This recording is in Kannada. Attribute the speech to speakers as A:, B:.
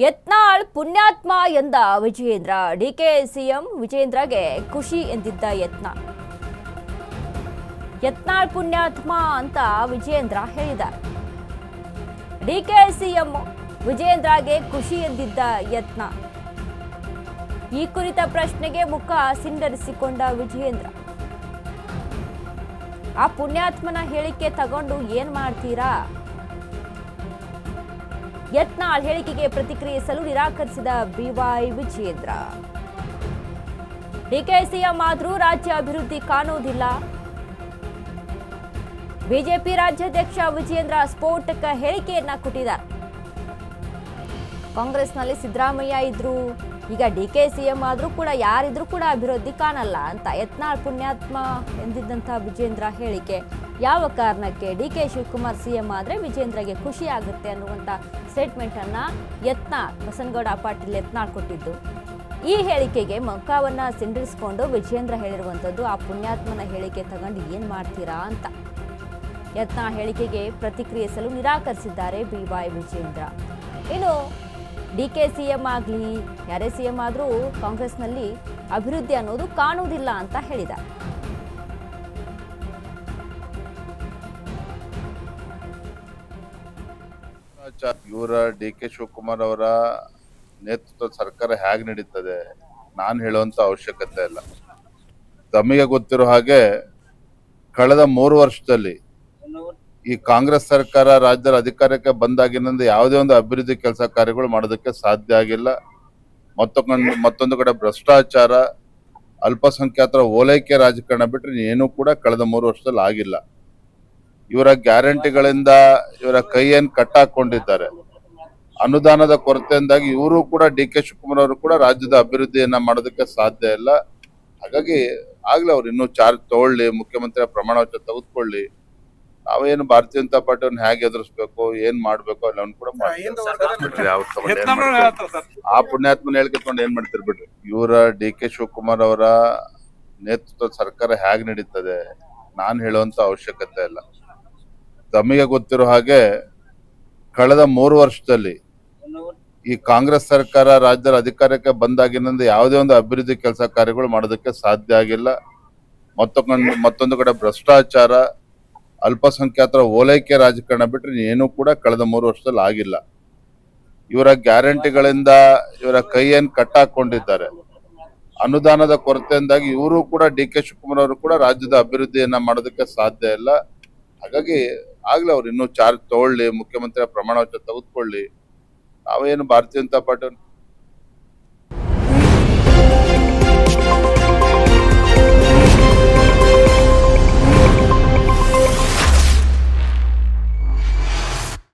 A: ಯತ್ನಾಳ್ ಪುಣ್ಯಾತ್ಮ ಎಂದ ವಿಜಯೇಂದ್ರ. ಡಿಕೆ ಸಿಎಂ ವಿಜಯೇಂದ್ರಗೆ ಖುಷಿ ಎಂದಿದ್ದ ಯತ್ನಾಳ್ ಪುಣ್ಯಾತ್ಮ ಅಂತ ವಿಜಯೇಂದ್ರ ಹೇಳಿದ್ದಾರೆ. ಡಿಕೆ ಸಿಎಂ ವಿಜಯೇಂದ್ರಗೆ ಖುಷಿ ಎಂದಿದ್ದ ಯತ್ನ. ಈ ಕುರಿತ ಪ್ರಶ್ನೆಗೆ ಮುಖ ಸಿಂಡರಿಸಿಕೊಂಡ ವಿಜಯೇಂದ್ರ, ಆ ಪುಣ್ಯಾತ್ಮನ ಹೇಳಿಕೆ ತಗೊಂಡು ಏನ್ ಮಾಡ್ತೀರಾ? ಯತ್ನಾಳ್ ಹೇಳಿಕೆಗೆ ಪ್ರತಿಕ್ರಿಯಿಸಲು ನಿರಾಕರಿಸಿದ ಬಿವೈ ವಿಜಯೇಂದ್ರ. ಡಿಕೆ ಸಿಎಂ ಆದ್ರೂ ರಾಜ್ಯ ಅಭಿವೃದ್ಧಿ ಕಾಣುವುದಿಲ್ಲ. ಬಿಜೆಪಿ ರಾಜ್ಯಾಧ್ಯಕ್ಷ ವಿಜಯೇಂದ್ರ ಸ್ಫೋಟಕ ಹೇಳಿಕೆಯನ್ನ ಕೊಟ್ಟಿದ್ದಾರೆ. ಕಾಂಗ್ರೆಸ್ನಲ್ಲಿ ಸಿದ್ದರಾಮಯ್ಯ ಇದ್ರು, ಈಗ ಡಿಕೆ ಸಿಎಂ ಆದ್ರೂ ಕೂಡ ಯಾರಿದ್ರು ಕೂಡ ಅಭಿವೃದ್ಧಿ ಕಾಣಲ್ಲ ಅಂತ ಯತ್ನಾಳ್ ಪುಣ್ಯಾತ್ಮ ಎಂದಿದ್ದಂತ ವಿಜಯೇಂದ್ರ ಹೇಳಿಕೆ. ಯಾವ ಕಾರಣಕ್ಕೆ ಡಿಕೆ ಶಿವಕುಮಾರ್ ಸಿಎಂ ಆದ್ರೆ ವಿಜಯೇಂದ್ರಗೆ ಖುಷಿ ಆಗುತ್ತೆ ಅನ್ನುವಂತ ಸ್ಟೇಟ್ಮೆಂಟ್ ಅನ್ನ ಬಸನಗೌಡ ಪಾಟೀಲ್ ಯತ್ನಾಳ್ ಕೊಟ್ಟಿದ್ದು. ಈ ಹೇಳಿಕೆಗೆ ಮುಖವನ್ನ ಸಿಂಡರಿಸಿಕೊಂಡು ವಿಜಯೇಂದ್ರ ಹೇಳಿರುವಂತದ್ದು, ಆ ಪುಣ್ಯಾತ್ಮನ ಹೇಳಿಕೆ ತಗೊಂಡು ಏನ್ ಮಾಡ್ತೀರಾ ಅಂತ. ಯತ್ನಾಳ್ ಹೇಳಿಕೆಗೆ ಪ್ರತಿಕ್ರಿಯಿಸಲು ನಿರಾಕರಿಸಿದ್ದಾರೆ ಬಿವೈ ವಿಜಯೇಂದ್ರ. ಇನ್ನು ಡಿಕೆ ಸಿಎಂ ಆಗಲಿ ಯಾರೇ ಸಿಎಂ ಆದರೂ ಕಾಂಗ್ರೆಸ್ನಲ್ಲಿ ಅಭಿವೃದ್ಧಿ ಅನ್ನೋದು ಕಾಣುವುದಿಲ್ಲ ಅಂತ ಹೇಳಿದ್ದಾರೆ.
B: ಇವರ ಡಿಕೆ ಶಿವಕುಮಾರ್ ಅವರ ನೇತೃತ್ವದ ಸರ್ಕಾರ ಹೇಗೆ ನಡೀತದೆ ನಾನು ಹೇಳುವಂತ ಅವಶ್ಯಕತೆ ಇಲ್ಲ. ತಮಗೆ ಗೊತ್ತಿರೋ ಹಾಗೆ ಕಳೆದ 3 ವರ್ಷದಲ್ಲಿ ಈ ಕಾಂಗ್ರೆಸ್ ಸರ್ಕಾರ ರಾಜ್ಯದ ಅಧಿಕಾರಕ್ಕೆ ಬಂದಾಗಿನಿಂದ ಯಾವುದೇ ಒಂದು ಅಭಿವೃದ್ಧಿ ಕೆಲಸ ಕಾರ್ಯಗಳು ಮಾಡೋದಕ್ಕೆ ಸಾಧ್ಯ ಆಗಿಲ್ಲ. ಮತ್ತೊಂದು ಕಡೆ ಭ್ರಷ್ಟಾಚಾರ, ಅಲ್ಪಸಂಖ್ಯಾತರ ಓಲೈಕೆ ರಾಜಕಾರಣ ಬಿಟ್ಟರೆ ಏನೂ ಕೂಡ ಕಳೆದ 3 ವರ್ಷದಲ್ಲಿ ಆಗಿಲ್ಲ. ಇವರ ಗ್ಯಾರಂಟಿಗಳಿಂದ ಇವರ ಕೈಯನ್ನು ಕಟ್ಟಾಕೊಂಡಿದ್ದಾರೆ. ಅನುದಾನದ ಕೊರತೆಯಿಂದಾಗಿ ಇವರು ಕೂಡ ಡಿಕೆ ಶಿವಕುಮಾರ್ ಅವರು ಕೂಡ ರಾಜ್ಯದ ಅಭಿವೃದ್ಧಿಯನ್ನ ಮಾಡೋದಕ್ಕೆ ಸಾಧ್ಯ ಇಲ್ಲ. ಹಾಗಾಗಿ ಆಗ್ಲೇ ಅವ್ರು ಇನ್ನೂ ಚಾರ್ಜ್ ತಗೊಳ್ಳಿ, ಮುಖ್ಯಮಂತ್ರಿ ಪ್ರಮಾಣ ವಚನ ತೆಗೆದುಕೊಳ್ಳಿ, ನಾವೇನು ಭಾರತೀಯ ಜನತಾ ಪಾರ್ಟಿಯನ್ನು ಹೇಗೆ ಎದುರಿಸ್ಬೇಕು, ಏನ್ ಮಾಡ್ಬೇಕು ಅಲ್ಲವನ್ನು ಕೂಡ ಆ ಪುಣ್ಯಾತ್ಮನ ಹೇಳ್ಕೊಂಡು ಏನ್ ಮಾಡ್ತಿರ್ ಬಿಡ್ರಿ. ಇವರ ಡಿಕೆ ಶಿವಕುಮಾರ್ ಅವರ ನೇತೃತ್ವದ ಸರ್ಕಾರ ಹೇಗೆ ನಡೀತದೆ ನಾನು ಹೇಳುವಂತ ಅವಶ್ಯಕತೆ ಇಲ್ಲ. ತಮಗೆ ಗೊತ್ತಿರೋ ಹಾಗೆ ಕಳೆದ 3 ವರ್ಷದಲ್ಲಿ ಈ ಕಾಂಗ್ರೆಸ್ ಸರ್ಕಾರ ರಾಜ್ಯದ ಅಧಿಕಾರಕ್ಕೆ ಬಂದಾಗಿನಿಂದ ಯಾವುದೇ ಒಂದು ಅಭಿವೃದ್ಧಿ ಕೆಲಸ ಕಾರ್ಯಗಳು ಮಾಡೋದಕ್ಕೆ ಸಾಧ್ಯ ಆಗಿಲ್ಲ. ಮತ್ತೊಂದು ಕಡೆ ಭ್ರಷ್ಟಾಚಾರ, ಅಲ್ಪಸಂಖ್ಯಾತರ ಓಲೈಕೆ ರಾಜಕಾರಣ ಬಿಟ್ಟರೆ ಏನೂ ಕೂಡ ಕಳೆದ 3 ವರ್ಷದಲ್ಲಿ ಆಗಿಲ್ಲ. ಇವರ ಗ್ಯಾರಂಟಿಗಳಿಂದ ಇವರ ಕೈಯನ್ನು ಕಟ್ಟಾಕೊಂಡಿದ್ದಾರೆ. ಅನುದಾನದ ಕೊರತೆಯಿಂದಾಗಿ ಇವರು ಕೂಡ ಡಿಕೆ ಶಿವಕುಮಾರ್ ಅವರು ಕೂಡ ರಾಜ್ಯದ ಅಭಿವೃದ್ಧಿಯನ್ನ ಮಾಡೋದಕ್ಕೆ ಸಾಧ್ಯ ಇಲ್ಲ. ಹಾಗಾಗಿ ಆಗ್ಲೇ ಅವ್ರು ಇನ್ನೂ ಚಾರ್ಜ್ ತಗೊಳ್ಳಿ, ಮುಖ್ಯಮಂತ್ರಿ ಪ್ರಮಾಣ ವಚನ ತೆಗೆದುಕೊಳ್ಳಿ, ನಾವೇನು ಭಾರತೀಯ ಜನತಾ ಪಾರ್ಟಿ